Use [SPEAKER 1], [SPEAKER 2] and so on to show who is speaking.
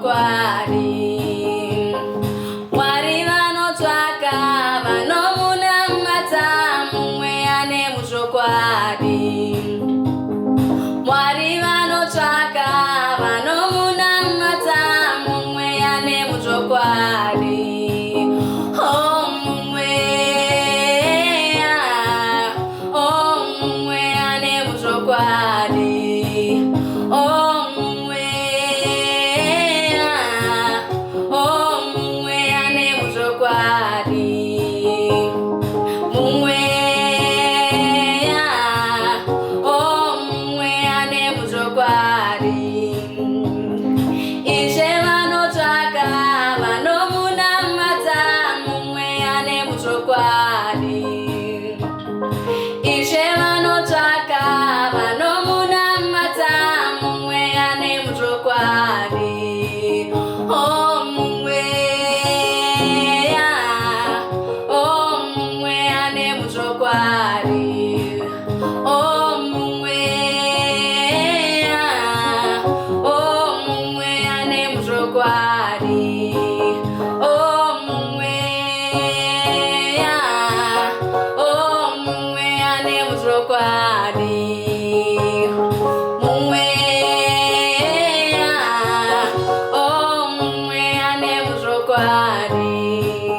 [SPEAKER 1] muchokwadi. Mwari vanotsvaka vanomunamata mumwe ane muchokwadi. Mwari vanotsvaka vanomunamata mumwe ane muchokwadi. Oh mumwe, oh mumwe ane muchokwadi. Oh mumwe, oh mumwe ane muchokwadi. Mumwe, oh mumwe ane muchokwadi. Ishe vanotsvaka vanomunamata mumwe ane muchokwadi. Ishe vanotsvaka vanomunamata mumwe ane muchokwadi. Oh mumwe, oh mumwe ane muchokwadi. Oh mumwe, oh mumwe ane muchokwadi.